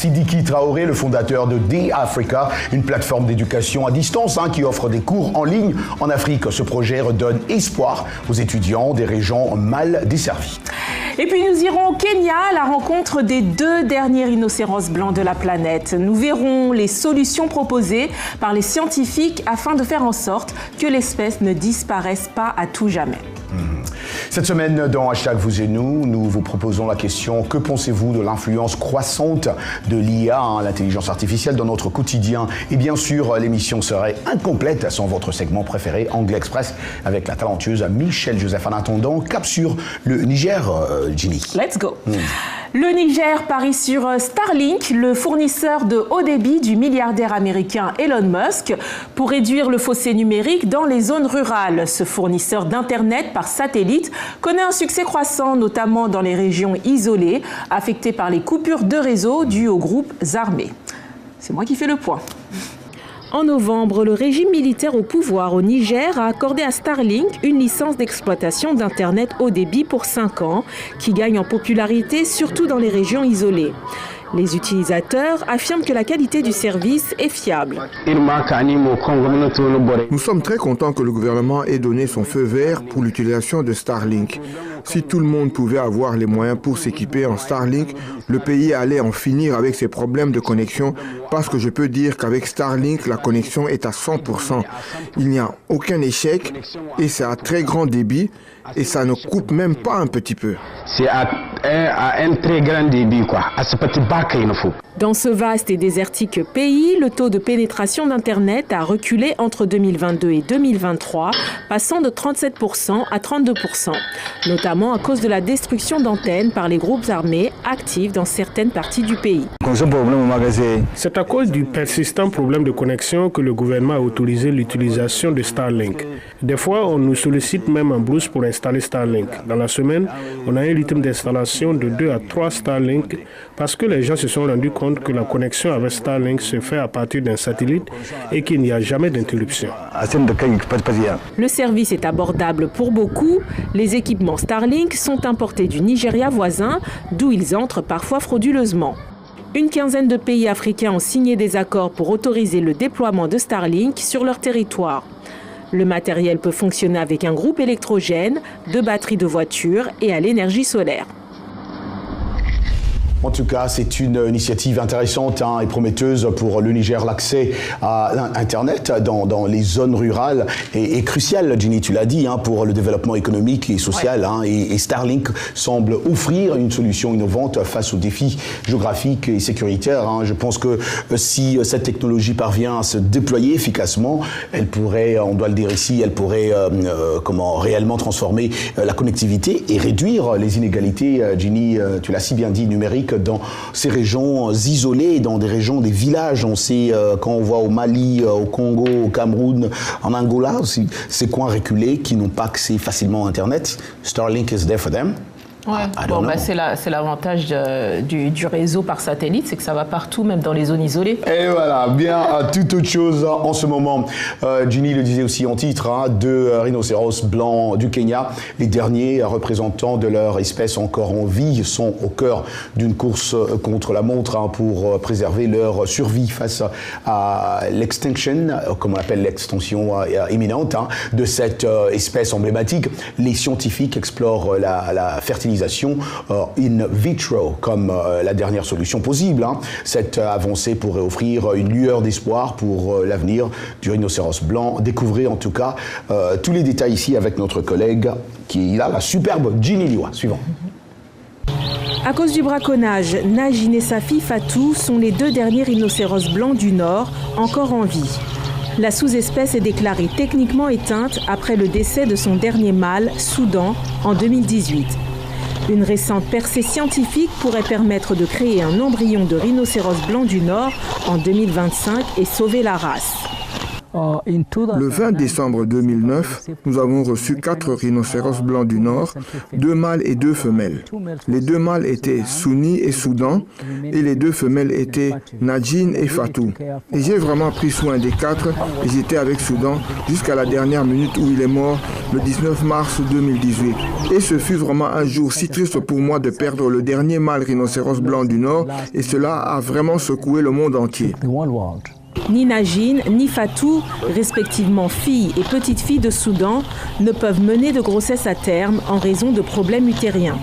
Sidiki Traoré, le fondateur de Day Africa, une plateforme d'éducation à distance qui offre des cours en ligne en Afrique. Ce projet redonne espoir aux étudiants des régions mal desservies. Et puis nous irons au Kenya à la rencontre des 2 derniers rhinocéros blancs de la planète. Nous verrons les solutions proposées par les scientifiques afin de faire en sorte que l'espèce ne disparaisse pas à tout jamais. Cette semaine, dans Hashtag Vous et Nous, nous vous proposons la question: que pensez-vous de l'influence croissante de l'IA, l'intelligence artificielle, dans notre quotidien? Et bien sûr, l'émission serait incomplète sans votre segment préféré, Anglais Express, avec la talentueuse Michelle Joseph. En attendant, cap sur le Niger, Ginny. Let's go. Le Niger parie sur Starlink, le fournisseur de haut débit du milliardaire américain Elon Musk, pour réduire le fossé numérique dans les zones rurales. Ce fournisseur d'Internet par satellite connaît un succès croissant, notamment dans les régions isolées, affectées par les coupures de réseau dues aux groupes armés. C'est moi qui fais le point. En novembre, le régime militaire au pouvoir au Niger a accordé à Starlink une licence d'exploitation d'Internet haut débit pour 5 ans, qui gagne en popularité surtout dans les régions isolées. Les utilisateurs affirment que la qualité du service est fiable. Nous sommes très contents que le gouvernement ait donné son feu vert pour l'utilisation de Starlink. Si tout le monde pouvait avoir les moyens pour s'équiper en Starlink, le pays allait en finir avec ses problèmes de connexion, parce que je peux dire qu'avec Starlink, la connexion est à 100%. Il n'y a aucun échec et c'est à très grand débit et ça ne coupe même pas un petit peu. C'est à un très grand débit, quoi. Dans ce vaste et désertique pays, le taux de pénétration d'Internet a reculé entre 2022 et 2023, passant de 37% à 32%, notamment à cause de la destruction d'antennes par les groupes armés actifs dans certaines parties du pays. C'est à cause du persistant problème de connexion que le gouvernement a autorisé l'utilisation de Starlink. Des fois, on nous sollicite même en blouse pour installer Starlink. Dans la semaine, on a un rythme d'installation de 2 à 3 Starlink parce que les gens se sont rendus compte que la connexion avec Starlink se fait à partir d'un satellite et qu'il n'y a jamais d'interruption. Le service est abordable pour beaucoup. Les équipements Starlink sont importés du Nigeria voisin, d'où ils entrent parfois frauduleusement. Une quinzaine de pays africains ont signé des accords pour autoriser le déploiement de Starlink sur leur territoire. Le matériel peut fonctionner avec un groupe électrogène, 2 batteries de voiture et à l'énergie solaire. En tout cas, c'est une initiative intéressante et prometteuse pour le Niger. L'accès à Internet dans les zones rurales est crucial, Ginny, tu l'as dit, pour le développement économique et social. Ouais. Et Starlink semble offrir une solution innovante face aux défis géographiques et sécuritaires. Je pense que si cette technologie parvient à se déployer efficacement, elle pourrait, on doit le dire ici, elle pourrait réellement transformer la connectivité et réduire les inégalités, Ginny, tu l'as si bien dit, numériques, dans ces régions isolées, dans des régions, des villages. On sait, quand on voit au Mali, au Congo, au Cameroun, en Angola, ces coins reculés qui n'ont pas accès facilement à Internet, Starlink is there for them. Ouais. C'est l'avantage du réseau par satellite, c'est que ça va partout, même dans les zones isolées. Et voilà, bien toute autre chose en ce moment. Ginny le disait aussi en titre, 2 rhinocéros blancs du Kenya. Les derniers représentants de leur espèce encore en vie sont au cœur d'une course contre la montre pour préserver leur survie face à l'extinction, comme on appelle l'extinction imminente de cette espèce emblématique. Les scientifiques explorent la fertilisation in vitro comme la dernière solution possible. Cette avancée pourrait offrir une lueur d'espoir pour l'avenir du rhinocéros blanc. Découvrez en tout cas tous les détails ici avec notre collègue qui a la superbe Ginny Liwa. Suivant. À cause du braconnage, Najine et sa fille Fatou sont les 2 derniers rhinocéros blancs du Nord encore en vie. La sous-espèce est déclarée techniquement éteinte après le décès de son dernier mâle, Soudan, en 2018. Une récente percée scientifique pourrait permettre de créer un embryon de rhinocéros blanc du Nord en 2025 et sauver la race. Le 20 décembre 2009, nous avons reçu 4 rhinocéros blancs du Nord, 2 mâles et 2 femelles. Les 2 mâles étaient Souni et Soudan et les 2 femelles étaient Najin et Fatou. Et j'ai vraiment pris soin des 4 et j'étais avec Soudan jusqu'à la dernière minute où il est mort le 19 mars 2018. Et ce fut vraiment un jour si triste pour moi de perdre le dernier mâle rhinocéros blanc du Nord et cela a vraiment secoué le monde entier. Ni Najin, ni Fatou, respectivement fille et petite fille de Soudan, ne peuvent mener de grossesse à terme en raison de problèmes utériens.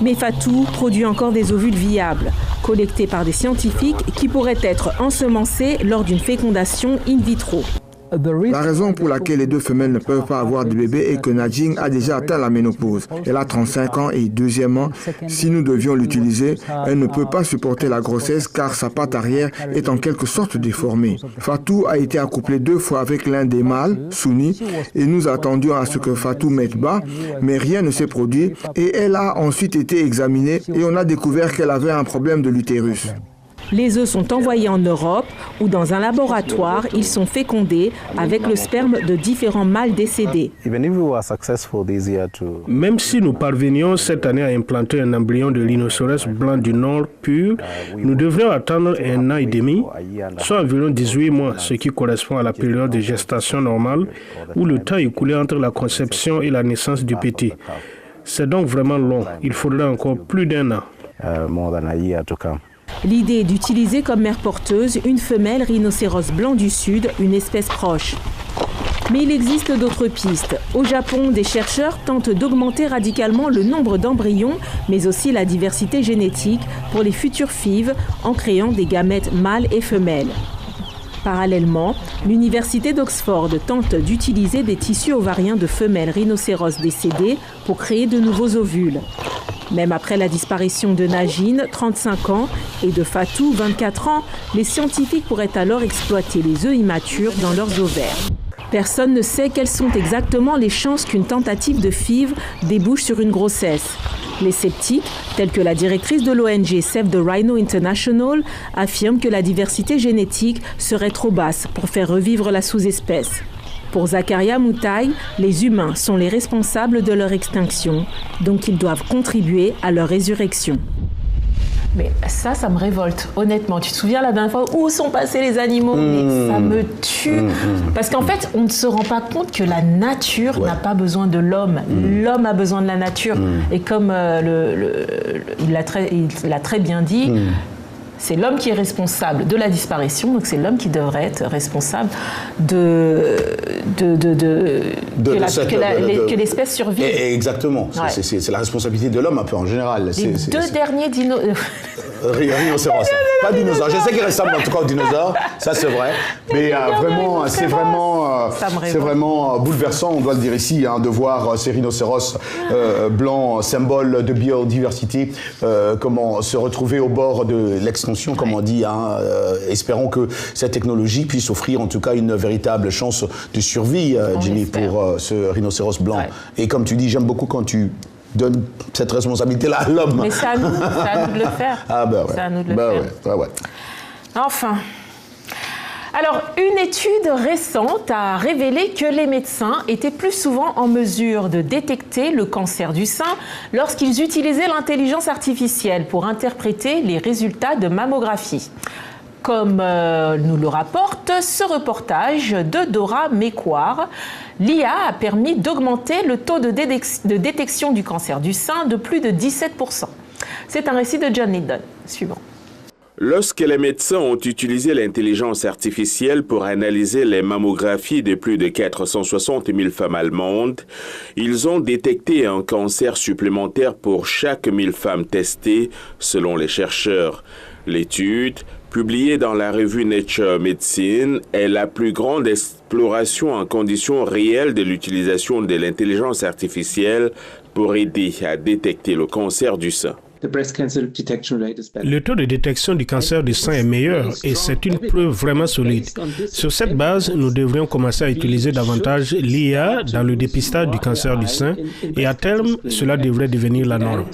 Mais Fatou produit encore des ovules viables, collectés par des scientifiques qui pourraient être ensemencés lors d'une fécondation in vitro. La raison pour laquelle les 2 femelles ne peuvent pas avoir de bébé est que Najin a déjà atteint la ménopause. Elle a 35 ans et deuxièmement, si nous devions l'utiliser, elle ne peut pas supporter la grossesse car sa patte arrière est en quelque sorte déformée. Fatou a été accouplée 2 fois avec l'un des mâles, Souni, et nous attendions à ce que Fatou mette bas, mais rien ne s'est produit et elle a ensuite été examinée et on a découvert qu'elle avait un problème de l'utérus. Les œufs sont envoyés en Europe où dans un laboratoire, ils sont fécondés avec le sperme de différents mâles décédés. Même si nous parvenions cette année à implanter un embryon de rhinocéros blanc du Nord pur, nous devrions attendre 1 an et demi, soit environ 18 mois, ce qui correspond à la période de gestation normale ou le temps écoulé entre la conception et la naissance du petit. C'est donc vraiment long. Il faudra encore plus d'1 an. L'idée est d'utiliser comme mère porteuse une femelle rhinocéros blanc du Sud, une espèce proche. Mais il existe d'autres pistes. Au Japon, des chercheurs tentent d'augmenter radicalement le nombre d'embryons, mais aussi la diversité génétique pour les futures FIV en créant des gamètes mâles et femelles. Parallèlement, l'université d'Oxford tente d'utiliser des tissus ovariens de femelles rhinocéros décédées pour créer de nouveaux ovules. Même après la disparition de Najin, 35 ans, et de Fatou, 24 ans, les scientifiques pourraient alors exploiter les œufs immatures dans leurs ovaires. Personne ne sait quelles sont exactement les chances qu'une tentative de FIV débouche sur une grossesse. Les sceptiques, tels que la directrice de l'ONG Save the Rhino International, affirment que la diversité génétique serait trop basse pour faire revivre la sous-espèce. Pour Zakaria Moutaï, les humains sont les responsables de leur extinction, donc ils doivent contribuer à leur résurrection. Mais ça me révolte, honnêtement. Tu te souviens la dernière fois où sont passés les animaux? Mais ça me tue. Parce qu'en fait, on ne se rend pas compte que la nature n'a pas besoin de l'homme. L'homme a besoin de la nature. Et comme il l'a très bien dit, c'est l'homme qui est responsable de la disparition, donc c'est l'homme qui devrait être responsable que l'espèce survive. Exactement, ouais. C'est la responsabilité de l'homme un peu en général. Les deux derniers rhinocéros, pas dinosaures. Je sais qu'ils ressemblent en tout cas aux dinosaures, ça c'est vrai. Mais c'est vraiment bouleversant, on doit le dire ici, de voir ces rhinocéros blancs, symbole de biodiversité, comment se retrouver au bord de l'extinction, comme on dit. Espérons que cette technologie puisse offrir en tout cas une véritable chance de survie, Jenny, pour ce rhinocéros blanc. Ouais. Et comme tu dis, j'aime beaucoup quand tu donne cette responsabilité-là à l'homme. Mais c'est à nous de le faire. Ah ben ouais. C'est à nous de le faire. Ouais. Enfin. Alors, une étude récente a révélé que les médecins étaient plus souvent en mesure de détecter le cancer du sein lorsqu'ils utilisaient l'intelligence artificielle pour interpréter les résultats de mammographie. Comme nous le rapporte ce reportage de Dora Mécoire, l'IA a permis d'augmenter le taux de détection du cancer du sein de plus de 17%. C'est un récit de John Liddon. Suivant. Lorsque les médecins ont utilisé l'intelligence artificielle pour analyser les mammographies de plus de 460 000 femmes allemandes, ils ont détecté un cancer supplémentaire pour chaque 1000 femmes testées, selon les chercheurs. L'étude, publiée dans la revue Nature Medicine, est la plus grande exploration en conditions réelles de l'utilisation de l'intelligence artificielle pour aider à détecter le cancer du sein. Le taux de détection du cancer du sein est meilleur et c'est une preuve vraiment solide. Sur cette base, nous devrions commencer à utiliser davantage l'IA dans le dépistage du cancer du sein et à terme, cela devrait devenir la norme.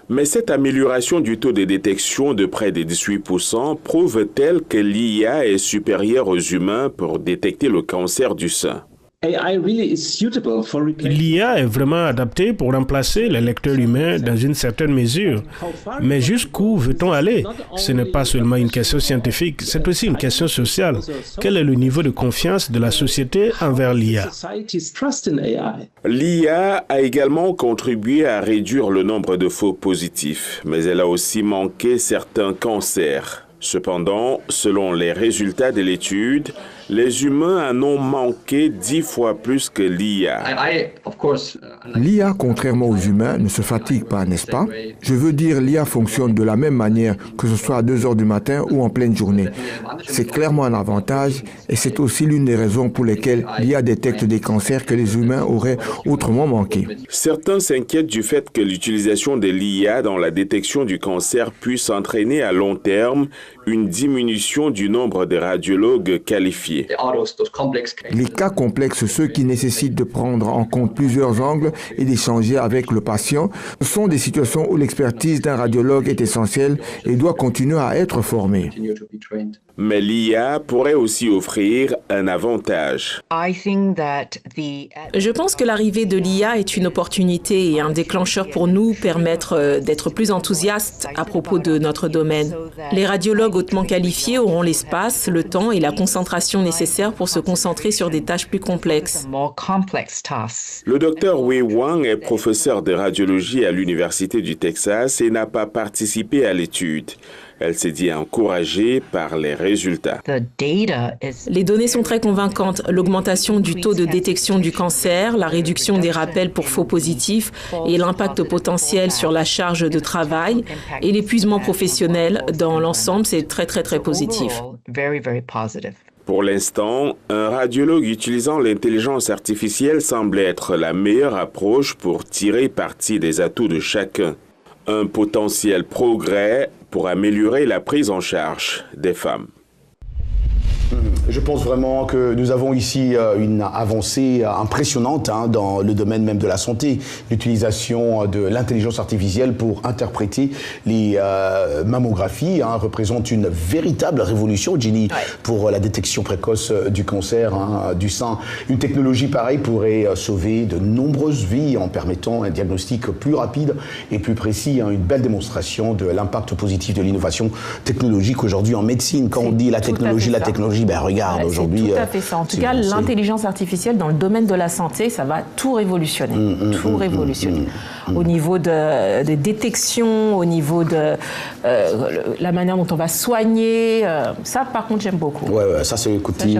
Mais cette amélioration du taux de détection de près de 18% prouve-t-elle que l'IA est supérieure aux humains pour détecter le cancer du sein? L'IA est vraiment adaptée pour remplacer les lecteurs humains dans une certaine mesure. Mais jusqu'où veut-on aller? Ce n'est pas seulement une question scientifique, c'est aussi une question sociale. Quel est le niveau de confiance de la société envers l'IA? L'IA a également contribué à réduire le nombre de faux positifs, mais elle a aussi manqué certains cancers. Cependant, selon les résultats de l'étude, les humains en ont manqué 10 fois plus que l'IA. L'IA, contrairement aux humains, ne se fatigue pas, n'est-ce pas? Je veux dire, l'IA fonctionne de la même manière que ce soit à 2 heures du matin ou en pleine journée. C'est clairement un avantage et c'est aussi l'une des raisons pour lesquelles l'IA détecte des cancers que les humains auraient autrement manqués. Certains s'inquiètent du fait que l'utilisation de l'IA dans la détection du cancer puisse entraîner à long terme une diminution du nombre de radiologues qualifiés. Les cas complexes, ceux qui nécessitent de prendre en compte plusieurs angles et d'échanger avec le patient, sont des situations où l'expertise d'un radiologue est essentielle et doit continuer à être formée. Mais l'IA pourrait aussi offrir un avantage. Je pense que l'arrivée de l'IA est une opportunité et un déclencheur pour nous permettre d'être plus enthousiastes à propos de notre domaine. Les radiologues hautement qualifiés auront l'espace, le temps et la concentration nécessaires pour se concentrer sur des tâches plus complexes. Le docteur Wei Wang est professeur de radiologie à l'Université du Texas et n'a pas participé à l'étude. Elle s'est dit encouragée par les résultats. Les données sont très convaincantes. L'augmentation du taux de détection du cancer, la réduction des rappels pour faux positifs et l'impact potentiel sur la charge de travail et l'épuisement professionnel dans l'ensemble, c'est très positif. Pour l'instant, un radiologue utilisant l'intelligence artificielle semble être la meilleure approche pour tirer parti des atouts de chacun. Un potentiel progrès pour améliorer la prise en charge des femmes. Je pense vraiment que nous avons ici une avancée impressionnante dans le domaine même de la santé. L'utilisation de l'intelligence artificielle pour interpréter les mammographies représente une véritable révolution, Ginny, pour la détection précoce du cancer du sein. Une technologie pareille pourrait sauver de nombreuses vies en permettant un diagnostic plus rapide et plus précis. Une belle démonstration de l'impact positif de l'innovation technologique aujourd'hui en médecine. Quand on dit la technologie, ben regarde aujourd'hui. C'est tout à fait ça. En tout cas, l'intelligence artificielle dans le domaine de la santé, ça va tout révolutionner. Tout révolutionner. Au niveau de détection, au niveau de la manière dont on va soigner. Ça, par contre, j'aime beaucoup. Ouais, ça, c'est le côté.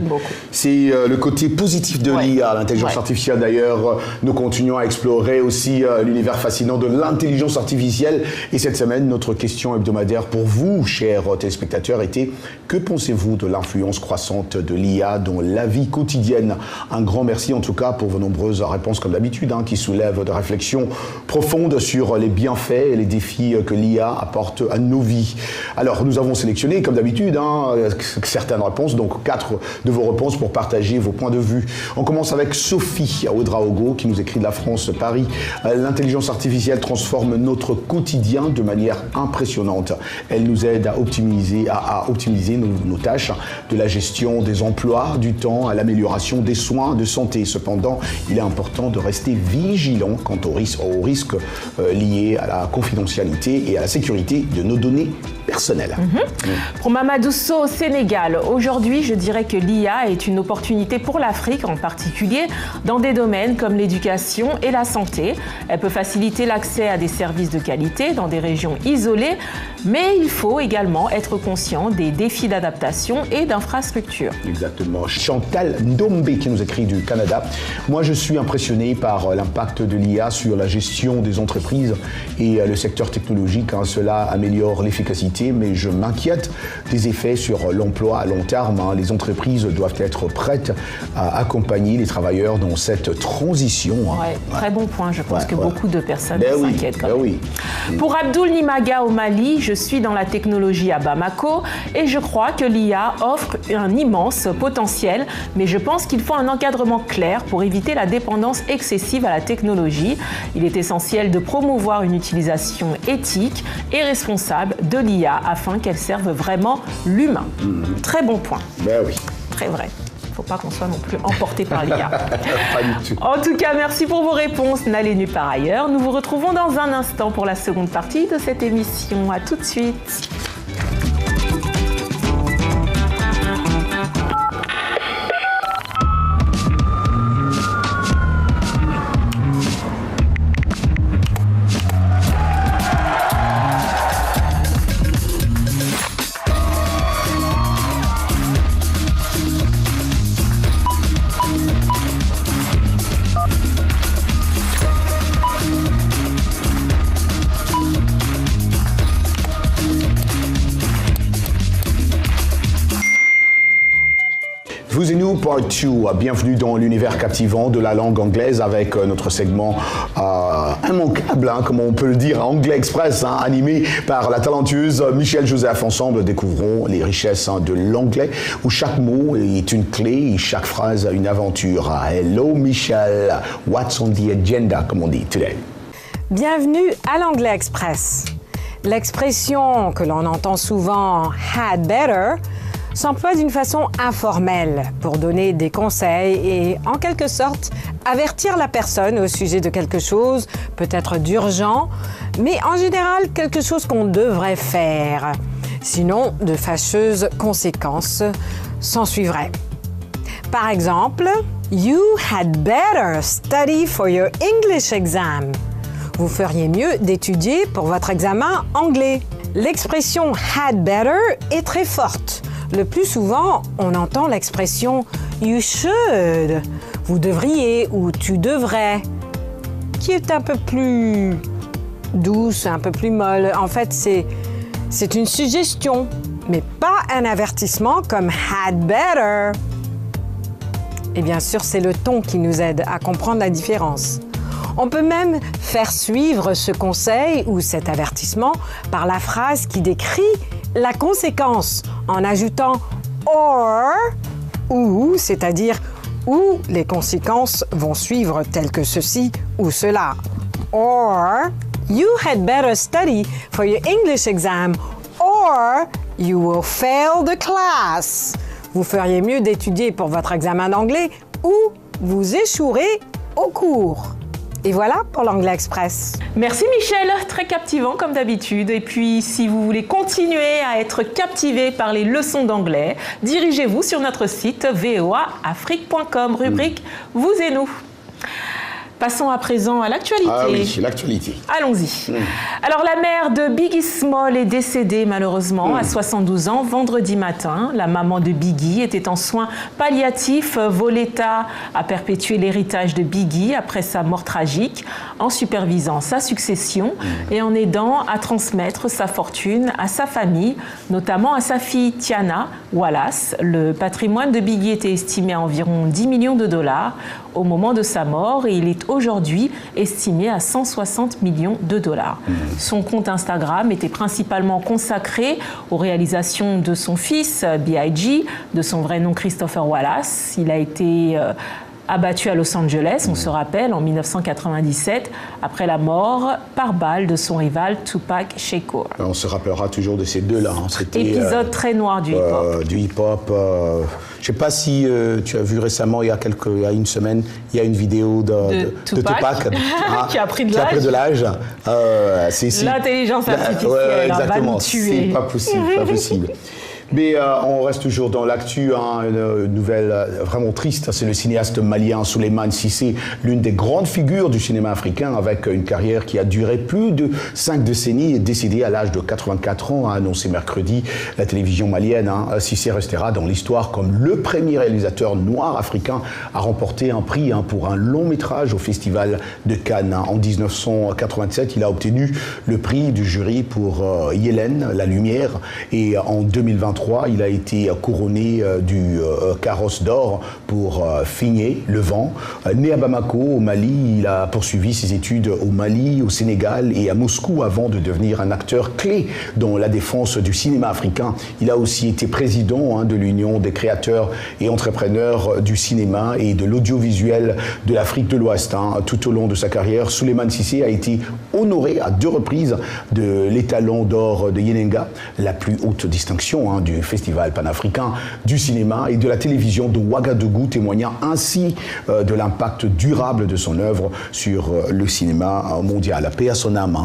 C'est le côté positif de l'IA, l'intelligence artificielle. D'ailleurs, nous continuons à explorer aussi l'univers fascinant de l'intelligence artificielle. Et cette semaine, notre question hebdomadaire pour vous, chers téléspectateurs, était: que pensez-vous de l'influence croissante de l'IA dans la vie quotidienne? Un grand merci en tout cas pour vos nombreuses réponses comme d'habitude qui soulèvent de réflexions profondes sur les bienfaits et les défis que l'IA apporte à nos vies. Alors nous avons sélectionné comme d'habitude certaines réponses, donc 4 de vos réponses pour partager vos points de vue. On commence avec Sophie Ouedraogo qui nous écrit de la France, Paris. L'intelligence artificielle transforme notre quotidien de manière impressionnante. Elle nous aide à optimiser nos tâches, de la gestion des emplois, du temps, à l'amélioration des soins de santé. Cependant, il est important de rester vigilant quant aux risques liés à la confidentialité et à la sécurité de nos données personnelles. Pour Mamadou Sow au Sénégal, aujourd'hui, je dirais que l'IA est une opportunité pour l'Afrique, en particulier dans des domaines comme l'éducation et la santé. Elle peut faciliter l'accès à des services de qualité dans des régions isolées, mais il faut également être conscient des défis d'adaptation et d'infrastructures infrastructures. Exactement. Chantal Ndombe qui nous écrit du Canada. Moi, je suis impressionné par l'impact de l'IA sur la gestion des entreprises et le secteur technologique. Cela améliore l'efficacité, mais je m'inquiète des effets sur l'emploi à long terme. Les entreprises doivent être prêtes à accompagner les travailleurs dans cette transition. Très bon point. Je pense que beaucoup de personnes s'inquiètent quand même. Oui. Pour Abdoul Nimaga au Mali, je suis dans la technologie à Bamako et je crois que l'IA offre un immense potentiel, mais je pense qu'il faut un encadrement clair pour éviter la dépendance excessive à la technologie. Il est essentiel de promouvoir une utilisation éthique et responsable de l'IA afin qu'elle serve vraiment l'humain. Très bon point. Oui. Très vrai. Il ne faut pas qu'on soit non plus emporté par l'IA. Pas du tout. En tout cas, merci pour vos réponses. N'allez nulle part ailleurs. Nous vous retrouvons dans un instant pour la seconde partie de cette émission. À tout de suite. Vous et nous, Part 2. Bienvenue dans l'univers captivant de la langue anglaise avec notre segment immanquable, comme on peut le dire, Anglais Express, animé par la talentueuse Michelle Joseph. Ensemble, découvrons les richesses de l'anglais où chaque mot est une clé et chaque phrase une aventure. Hello Michelle, what's on the agenda, comme on dit today? Bienvenue à l'Anglais Express. L'expression que l'on entend souvent « had better » s'emploie d'une façon informelle pour donner des conseils et, en quelque sorte, avertir la personne au sujet de quelque chose, peut-être d'urgent, mais en général quelque chose qu'on devrait faire. Sinon, de fâcheuses conséquences s'en suivraient. Par exemple, « You had better study for your English exam ». Vous feriez mieux d'étudier pour votre examen anglais. L'expression « had better » est très forte. Le plus souvent, on entend l'expression « you should », vous devriez ou tu devrais, qui est un peu plus douce, un peu plus molle. En fait, c'est une suggestion, mais pas un avertissement comme « had better ». Et bien sûr, c'est le ton qui nous aide à comprendre la différence. On peut même faire suivre ce conseil ou cet avertissement par la phrase qui décrit la conséquence en ajoutant « or » ou, c'est-à-dire où les conséquences vont suivre telles que ceci ou cela. Or, you had better study for your English exam or you will fail the class. Vous feriez mieux d'étudier pour votre examen d'anglais ou vous échouerez au cours. Et voilà pour l'Anglais Express. Merci Michel, très captivant comme d'habitude. Et puis, si vous voulez continuer à être captivé par les leçons d'anglais, dirigez-vous sur notre site voaafrique.com, rubrique Vous et nous. Passons à présent à l'actualité. Ah oui, l'actualité. Allons-y. Alors, la mère de Biggie Small est décédée malheureusement à 72 ans vendredi matin. La maman de Biggie était en soins palliatifs. Voletta a perpétué l'héritage de Biggie après sa mort tragique en supervisant sa succession et en aidant à transmettre sa fortune à sa famille, notamment à sa fille Tiana Wallace. Le patrimoine de Biggie était estimé à environ 10 millions de dollars au moment de sa mort et il est aujourd'hui estimé à 160 millions de dollars. Son compte Instagram était principalement consacré aux réalisations de son fils, B.I.G., de son vrai nom Christopher Wallace. Il a été abattu à Los Angeles, on se rappelle, en 1997, après la mort par balle de son rival Tupac Shakur. On se rappellera toujours de ces deux-là. C'était épisode très noir du hip-hop. Je ne sais pas si tu as vu récemment, il y a une semaine, il y a une vidéo de Tupac qui a pris de l'âge. L'intelligence artificielle va nous tuer. C'est pas possible, pas possible. Mais on reste toujours dans l'actu, une nouvelle vraiment triste. C'est le cinéaste malien Souleymane Cissé, l'une des grandes figures du cinéma africain, avec une carrière qui a duré plus de 5 décennies, est décédé à l'âge de 84 ans, a annoncé mercredi la télévision malienne. Cissé restera dans l'histoire comme le premier réalisateur noir africain à remporter un prix pour un long métrage au Festival de Cannes. En 1987, il a obtenu le prix du jury pour Yélène, La Lumière, et en 2023, il a été couronné du Carrosse d'or pour Figné, Le Vent. Né à Bamako, au Mali, il a poursuivi ses études au Mali, au Sénégal et à Moscou avant de devenir un acteur clé dans la défense du cinéma africain. Il a aussi été président de l'Union des créateurs et entrepreneurs du cinéma et de l'audiovisuel de l'Afrique de l'Ouest. Tout au long de sa carrière, Souleymane Cissé a été honoré à 2 reprises de l'étalon d'or de Yenenga, la plus haute distinction du Festival panafricain du cinéma et de la télévision de Ouagadougou, témoignant ainsi de l'impact durable de son œuvre sur le cinéma mondial. Paix à son âme.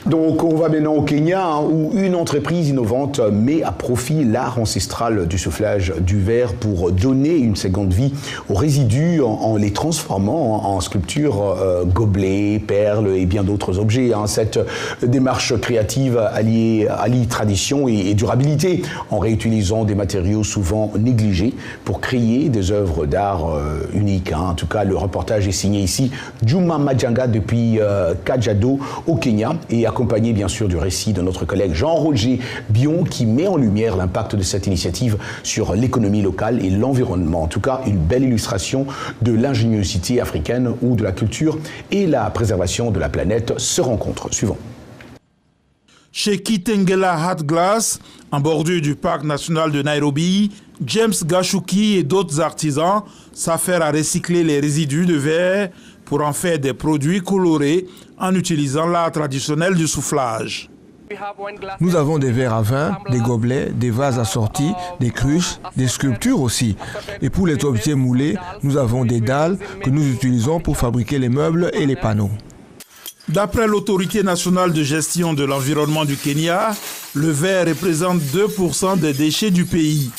Donc on va maintenant au Kenya où une entreprise innovante met à profit l'art ancestral du soufflage du verre pour donner une seconde vie aux résidus en les transformant en sculptures, gobelets, perles et bien d'autres objets. Cette démarche créative allie tradition et durabilité en réutilisant des matériaux souvent négligés pour créer des œuvres d'art uniques. En tout cas, le reportage est signé ici Juma Majanga depuis Kajiado au Kenya et accompagné bien sûr du récit de notre collègue Jean-Roger Bion qui met en lumière l'impact de cette initiative sur l'économie locale et l'environnement. En tout cas, une belle illustration de l'ingéniosité africaine où de la culture et la préservation de la planète se rencontrent. Suivant. Chez Kitengela Hat Glass, en bordure du parc national de Nairobi, James Gashuki et d'autres artisans s'affairent à recycler les résidus de verre pour en faire des produits colorés en utilisant l'art traditionnel du soufflage. Nous avons des verres à vin, des gobelets, des vases assortis, des cruches, des sculptures aussi. Et pour les objets moulés, nous avons des dalles que nous utilisons pour fabriquer les meubles et les panneaux. D'après l'autorité nationale de gestion de l'environnement du Kenya, le verre représente 2% des déchets du pays.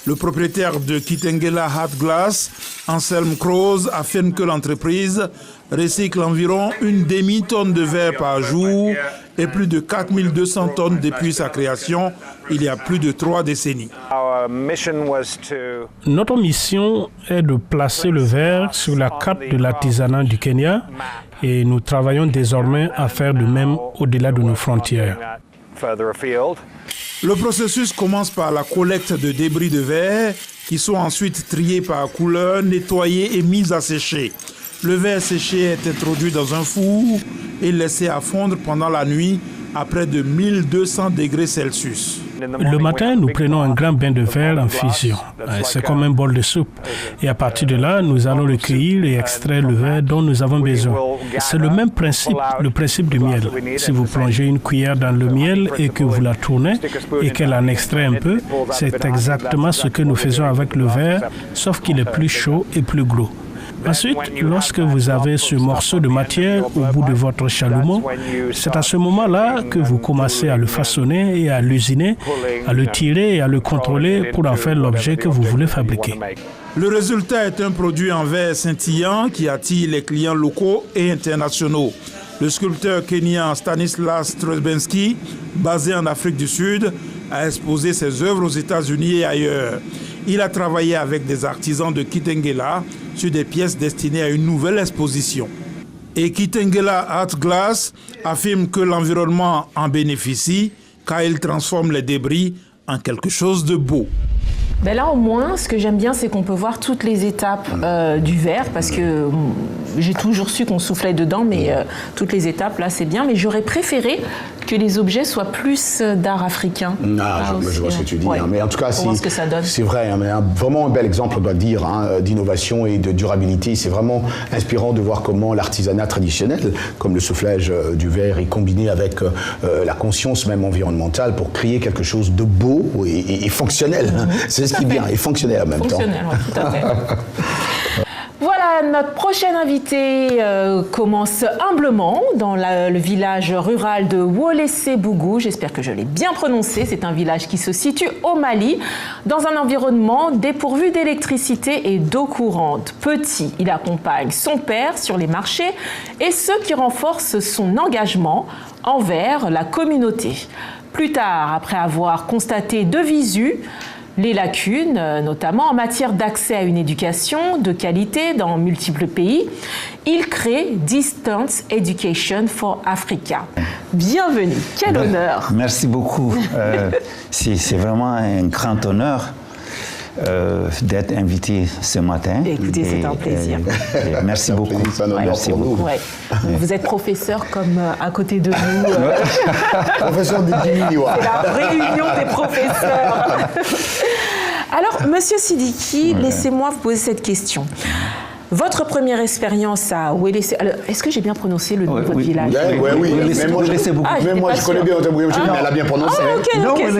Le propriétaire de Kitengela Hat Glass, Anselm Kroos, affirme que l'entreprise recycle environ une demi-tonne de verre par jour et plus de 4200 tonnes depuis sa création il y a plus de 3 décennies. Notre mission est de placer le verre sur la carte de l'artisanat du Kenya et nous travaillons désormais à faire de même au-delà de nos frontières. Le processus commence par la collecte de débris de verre qui sont ensuite triés par couleur, nettoyés et mis à sécher. Le verre séché est introduit dans un four et laissé à fondre pendant la nuit à près de 1200 degrés Celsius. Le matin, nous prenons un grand bain de verre en fusion. C'est comme un bol de soupe. Et à partir de là, nous allons le cueillir et extraire le verre dont nous avons besoin. C'est le même principe, le principe du miel. Si vous plongez une cuillère dans le miel et que vous la tournez et qu'elle en extrait un peu, c'est exactement ce que nous faisons avec le verre, sauf qu'il est plus chaud et plus gros. Ensuite, lorsque vous avez ce morceau de matière au bout de votre chalumeau, c'est à ce moment-là que vous commencez à le façonner et à l'usiner, à le tirer et à le contrôler pour en faire l'objet que vous voulez fabriquer. Le résultat est un produit en verre scintillant qui attire les clients locaux et internationaux. Le sculpteur kenyan Stanislas Trzebenski, basé en Afrique du Sud, a exposé ses œuvres aux États-Unis et ailleurs. Il a travaillé avec des artisans de Kitengela sur des pièces destinées à une nouvelle exposition. Et Kitengela Art Glass affirme que l'environnement en bénéficie car il transforme les débris en quelque chose de beau. Ben là, au moins, ce que j'aime bien, c'est qu'on peut voir toutes les étapes du verre, parce que j'ai toujours su qu'on soufflait dedans, mais toutes les étapes, là, c'est bien. Mais j'aurais préféré que les objets soient plus d'art africain. Je vois ce que tu dis. Ouais. Mais en tout cas, c'est vrai. Vraiment un bel exemple, on doit dire, d'innovation et de durabilité. C'est vraiment inspirant de voir comment l'artisanat traditionnel, comme le soufflage du verre, est combiné avec la conscience même environnementale pour créer quelque chose de beau et fonctionnel. C'est ce qui est bien, et fonctionnel en même temps. Fonctionnel, oui, tout à fait. Voilà, notre prochaine invitée commence humblement dans le village rural de Wole-Sebougou. J'espère que je l'ai bien prononcé. C'est un village qui se situe au Mali, dans un environnement dépourvu d'électricité et d'eau courante. Petit, il accompagne son père sur les marchés et ce qui renforce son engagement envers la communauté. Plus tard, après avoir constaté de visu les lacunes, notamment en matière d'accès à une éducation de qualité dans multiples pays, il crée Distance Education for Africa. Bienvenue, quel honneur! Merci beaucoup. C'est vraiment un grand honneur d'être invité ce matin. Écoutez, c'est un plaisir. Merci beaucoup. Merci beaucoup. Ouais. Vous êtes professeur comme à côté de nous. Professeur de Guinée-Niwa. C'est la réunion des professeurs. Alors, Monsieur Sidiki, laissez-moi vous poser cette question. Votre première expérience à Wole-Sebougou, est-ce que j'ai bien prononcé le nom de votre village? Oui. Même moi, je connais bien votre mais elle a bien prononcé.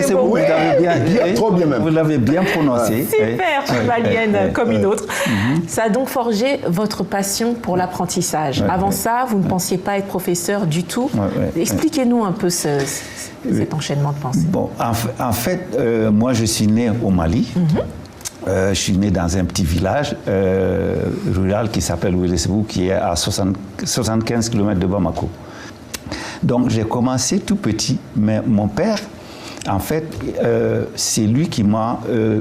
C'est bon. Vous l'avez bien, trop bien même. Vous l'avez bien prononcé. Super, je suis malienne comme une autre. Ça a donc forgé votre passion pour l'apprentissage. Avant ça, vous ne pensiez pas être professeur du tout. Expliquez-nous un peu cet enchaînement de pensée. Bon, en fait, moi, je suis né au Mali. Je suis né dans un petit village rural qui s'appelle Wole-Sebougou, qui est à 75 km de Bamako. Donc j'ai commencé tout petit, mais mon père, en fait, c'est lui qui m'a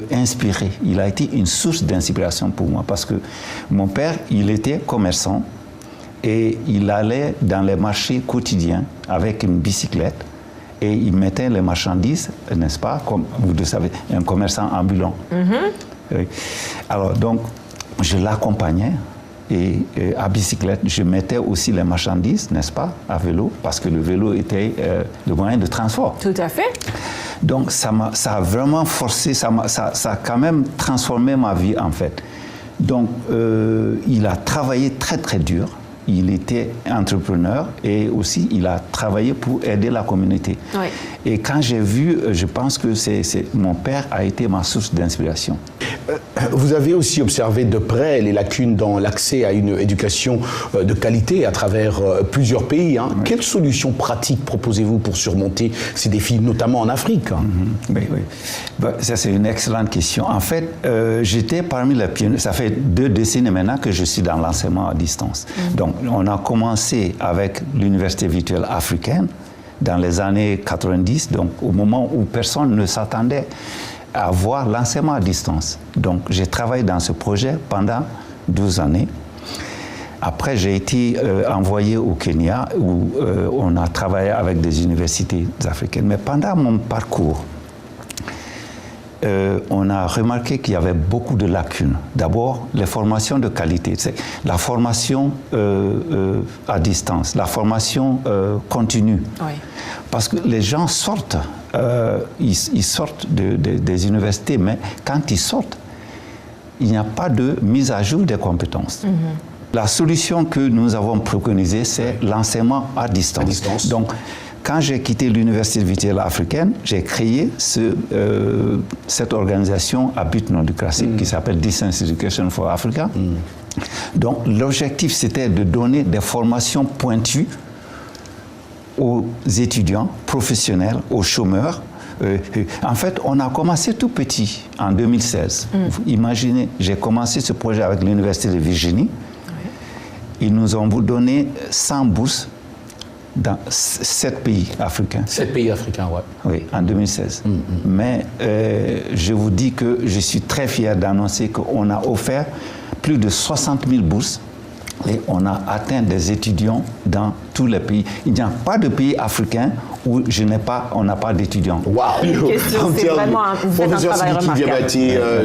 inspiré. Il a été une source d'inspiration pour moi parce que mon père, il était commerçant et il allait dans les marchés quotidiens avec une bicyclette et il mettait les marchandises, n'est-ce pas, comme vous le savez, un commerçant ambulant. Alors donc, je l'accompagnais et à bicyclette, je mettais aussi les marchandises, n'est-ce pas, à vélo, parce que le vélo était le moyen de transport. Tout à fait. Donc ça a vraiment forcé, ça a quand même transformé ma vie en fait. Donc il a travaillé très très dur. Il était entrepreneur et aussi il a travaillé pour aider la communauté. Oui. Et quand j'ai vu, je pense que mon père a été ma source d'inspiration. Vous avez aussi observé de près les lacunes dans l'accès à une éducation de qualité à travers plusieurs pays. Oui. Quelles solutions pratiques proposez-vous pour surmonter ces défis, notamment en Afrique? Oui. Ben, ça, c'est une excellente question. En fait, j'étais parmi les pionniers. Ça fait 2 décennies maintenant que je suis dans l'enseignement à distance. Donc, on a commencé avec l'université virtuelle africaine dans les années 90, donc au moment où personne ne s'attendait à voir l'enseignement à distance. Donc, j'ai travaillé dans ce projet pendant 12 années. Après, j'ai été envoyé au Kenya où on a travaillé avec des universités africaines. Mais pendant mon parcours, on a remarqué qu'il y avait beaucoup de lacunes. D'abord, les formations de qualité. C'est la formation à distance, la formation continue. Oui. Parce que les gens sortent, ils sortent des universités, mais quand ils sortent, il n'y a pas de mise à jour des compétences. La solution que nous avons préconisée, c'est l'enseignement à distance. Donc, quand j'ai quitté l'université virtuelle africaine, j'ai créé cette organisation à but non lucratif qui s'appelle Distance Education for Africa. Donc l'objectif, c'était de donner des formations pointues aux étudiants professionnels, aux chômeurs. En fait, on a commencé tout petit, en 2016. Vous imaginez, j'ai commencé ce projet avec l'Université de Virginie. Ils nous ont donné 100 bourses dans 7 pays africains. 7 pays africains, oui, en 2016. Mais je vous dis que je suis très fier d'annoncer qu'on a offert plus de 60 000 bourses et on a atteint des étudiants dans tous les pays. Il n'y a pas de pays africain où on n'a pas d'étudiants. Waouh! C'est vraiment un travail remarquable.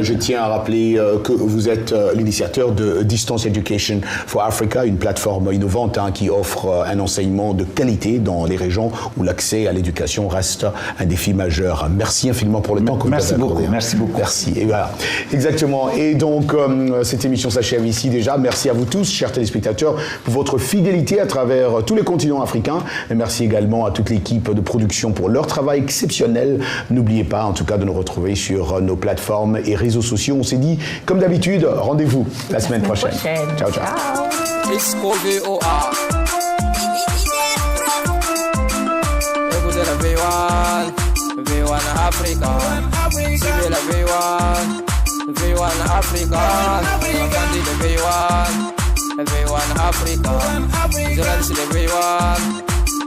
Je tiens à rappeler que vous êtes l'initiateur de Distance Education for Africa, une plateforme innovante qui offre un enseignement de qualité dans les régions où l'accès à l'éducation reste un défi majeur. Merci infiniment pour le temps que vous avez accordé. Merci beaucoup. Merci. Et voilà. Exactement. Et donc, cette émission s'achève ici déjà. Merci à vous tous, chers téléspectateurs, pour votre fidélité à travers tous les continent africain. Et merci également à toute l'équipe de production pour leur travail exceptionnel. N'oubliez pas en tout cas de nous retrouver sur nos plateformes et réseaux sociaux. On s'est dit, comme d'habitude, rendez-vous la semaine prochaine. Ciao, ciao. V1 Africa, c'est la V1 Africa, V1 Africa, je lance le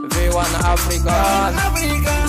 V1 Africa.